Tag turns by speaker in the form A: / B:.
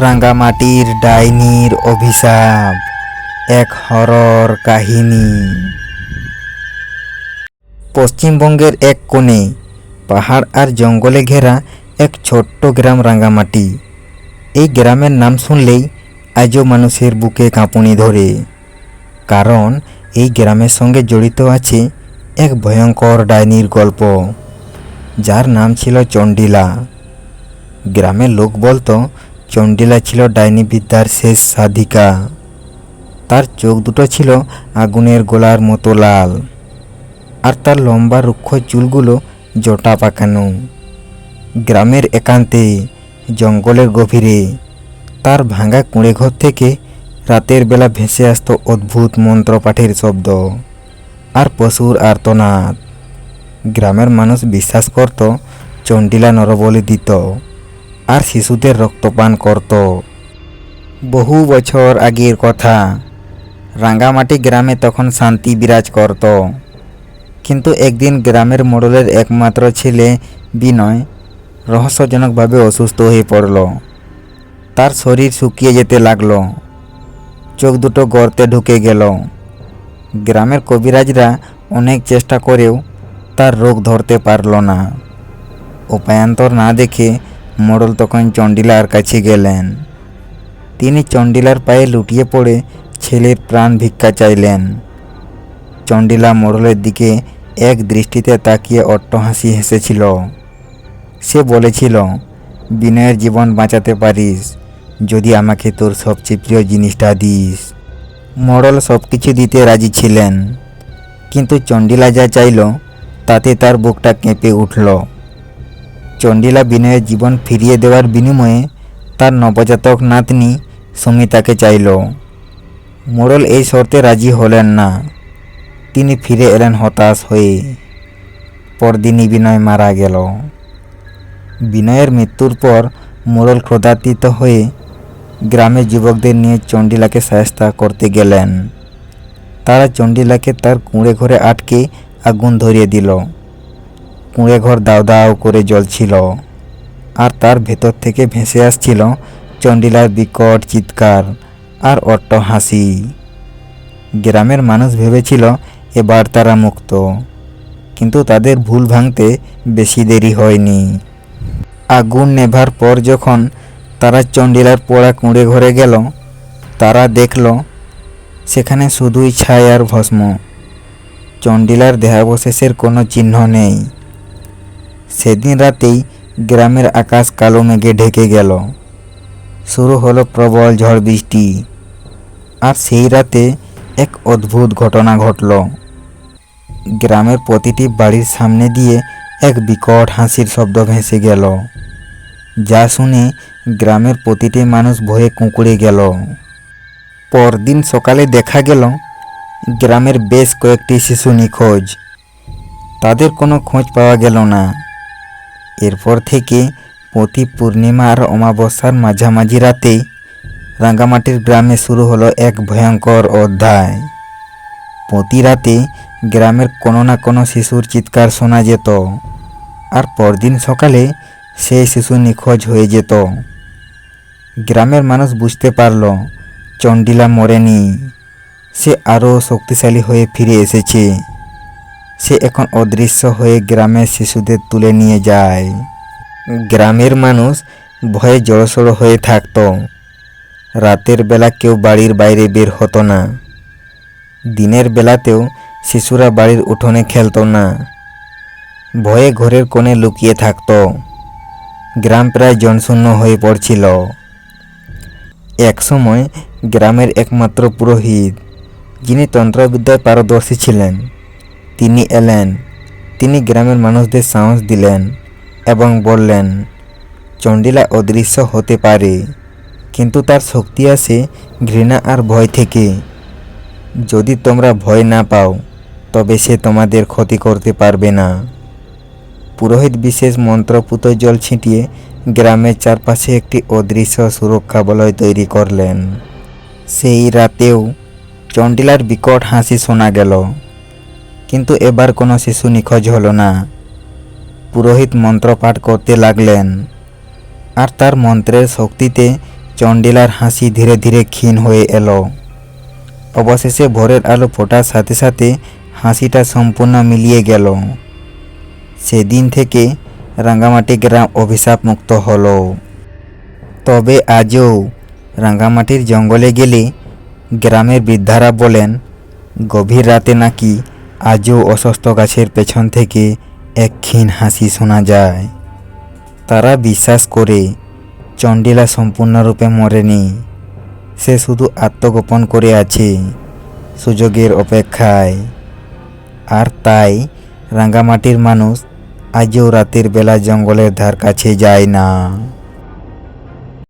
A: রাঙ্গামাটির ডাইনির অভিশাপ, এক হরর কাহিনী। পশ্চিমবঙ্গের এক কোণে পাহাড় আর জঙ্গলে ঘেরা এক ছোট্ট গ্রাম রাঙ্গামাটি। এই গ্রামের নাম শুনলেই আজও মানুষের বুকে কাঁপুনি ধরে, কারণ এই গ্রামের সঙ্গে জড়িত আছে এক ভয়ঙ্কর ডাইনির গল্প, যার নাম ছিল চণ্ডীলা। গ্রামের লোক বলতো চণ্ডীলা ছিল ডাইনি বিদ্যার শেষ সাধিকা। তার চোখ দুটো ছিল আগুনের গোলার মতো লাল, আর তার লম্বা রুক্ষ চুলগুলো জটা পাকানো। গ্রামের একান্তে, জঙ্গলের গভীরে, তার ভাঙা কুঁড়ে ঘর থেকে রাতের বেলা ভেসে আসতো অদ্ভুত মন্ত্রপাঠের শব্দ আর পশুর আর্তনাদ। গ্রামের মানুষ বিশ্বাস করত চণ্ডীলা নরবলি দিত আর শিশুদের রক্তপান করত। বহু বছর আগের কথা। রাঙ্গামাটি গ্রামে তখন শান্তি বিরাজ করত, কিন্তু একদিন গ্রামের মোড়লের একমাত্র ছেলে বিনয় রহস্যজনকভাবে অসুস্থ হয়ে পড়ল। তার শরীর শুকিয়ে যেতে লাগলো, চোখ দুটো গর্তে ঢুকে গেল। গ্রামের কবিরাজরা অনেক চেষ্টা করেও তার রোগ ধরতে পারল না। উপায়ান্তর না দেখে মোড়ল তখন চণ্ডীলার কাছে গেলেন। তিনি চণ্ডীলার পায়ে লুটিয়ে পড়ে ছেলের প্রাণ ভিক্ষা চাইলেন। চণ্ডীলা মোড়লের দিকে এক দৃষ্টিতে তাকিয়ে অট্টহাসি হেসেছিল। সে বলেছিল, বিনয়ের জীবন বাঁচাতে পারিস যদি আমাকে তোর সবচেয়ে প্রিয় জিনিসটা দিস। মোড়ল সব কিছু দিতে রাজি ছিলেন, কিন্তু চণ্ডীলা যা চাইল তাতে তার বুকটা কেঁপে উঠল। চণ্ডীলা বিনয়ের জীবন ফিরিয়ে দেওয়ার বিনিময়ে তার নবজাতক নাতনি সুমিতাকে চাইল। মোড়ল এই শর্তে রাজি হলেন না। তিনি ফিরে এলেন হতাশ হয়ে। পরদিনই বিনয় মারা গেল। বিনয়ের মৃত্যুর পর মোড়ল ক্রোধান্বিত হয়ে গ্রামের যুবকদের নিয়ে চণ্ডীলাকে শায়েস্তা করতে গেলেন। তারা চণ্ডীলাকে তার কুঁড়ে ঘরে আটকে আগুন ধরিয়ে দিল। কুঁড়ে ঘর দাউ দাউ করে জ্বলছিল, আর তার ভেতর থেকে ভেসে আসছিল চণ্ডীলার বিকট চিৎকার আর অট্টহাসি। গ্রামের মানুষ ভেবেছিল এবার তারা মুক্ত, কিন্তু তাদের ভুল ভাঙতে বেশি দেরি হয়নি। আগুন নেভার পর যখন তারা চণ্ডীলার পোড়া কুঁড়ে ঘরে গেল, তারা দেখল সেখানে শুধুই ছাই আর ভস্ম। চণ্ডীলার দেহাবশেষের কোনো চিহ্ন নেই। সেদিন রাতেই গ্রামের আকাশ কালো মেঘে ঢেকে গেল। শুরু হলো প্রবল ঝড় বৃষ্টি। আর সেই রাতে এক অদ্ভুত ঘটনা ঘটল। গ্রামের প্রতিটি বাড়ির সামনে দিয়ে এক বিকট হাসির শব্দ ভেসে গেল, যা শুনে গ্রামের প্রতিটি মানুষ ভয়ে কুঁকড়ে গেল। পরদিন সকালে দেখা গেল গ্রামের বেশ কয়েকটি শিশু নিখোঁজ। তাদের কোনো খোঁজ পাওয়া গেল না। এরপর থেকে প্রতি পূর্ণিমা আর অমাবস্যার মাঝামাঝি রাতেই রাঙ্গামাটির গ্রামে শুরু হলো এক ভয়ঙ্কর অধ্যায়। প্রতি রাতে গ্রামের কোনো না কোনো শিশুর চিৎকার শোনা যেত, আর পরদিন সকালে সেই শিশু নিখোঁজ হয়ে যেত। গ্রামের মানুষ বুঝতে পারল চণ্ডীলা মরেনি, সে আরও শক্তিশালী হয়ে ফিরে এসেছে। সে এখন অদৃশ্য হয়ে গ্রামের শিশুদের তুলে নিয়ে যায়। গ্রামের মানুষ ভয়ে জড়সড় হয়ে থাকত। রাতের বেলা কেউ বাড়ির বাইরে বের হতো না। দিনের বেলাতেও শিশুরা বাড়ির উঠোনে খেলতো না, ভয়ে ঘরের কোণে লুকিয়ে থাকত। গ্রাম প্রায় জনশূন্য হয়ে পড়ছিল। একসময় গ্রামের একমাত্র পুরোহিত, যিনি তন্ত্রবিদ্যায় পারদর্শী ছিলেন, তিনি এলেন। তিনি গ্রামের মানুষদের সাহস দিলেন এবং বললেন, চণ্ডীলা অদৃশ্য হতে পারে, কিন্তু তার শক্তি আসে ঘৃণা আর ভয় থেকে। যদি তোমরা ভয় না পাও তবে সে তোমাদের ক্ষতি করতে পারবে না। পুরোহিত বিশেষ মন্ত্রপুত জল ছিটিয়ে গ্রামের চারপাশে একটি অদৃশ্য সুরক্ষা বলয় তৈরি করলেন। সেই রাতেও চণ্ডীলার বিকট হাসি শোনা গেল, কিন্তু এবার কোনো শিশু নিখোঁজ হলো না। পুরোহিত মন্ত্র পাঠ করতে লাগলেন, আর তার মন্ত্রের শক্তিতে চন্ডিলার হাসি ধীরে ধীরে ক্ষীণ হয়ে এলো। অবশেষে ভোরের আলো ফোটার সাথে সাথে হাসিটা সম্পূর্ণ মিলিয়ে গেল। সেদিন থেকে রাঙ্গামাটি গ্রাম অভিশাপ মুক্ত হলো। তবে আজও রাঙ্গামাটির জঙ্গলে গেলে গ্রামের বৃদ্ধারা বলেন, গভীর রাতে নাকি আজও অসুস্থ গাছের পেছন থেকে এক ক্ষীণ হাসি শোনা যায়। তারা বিশ্বাস করে চন্ডিলা সম্পূর্ণরূপে মরেনি, সে শুধু আত্মগোপন করে আছে সুযোগের অপেক্ষায়। আর তাই রাঙ্গামাটির মানুষ আজও রাতের বেলা জঙ্গলের ধার কাছে যায় না।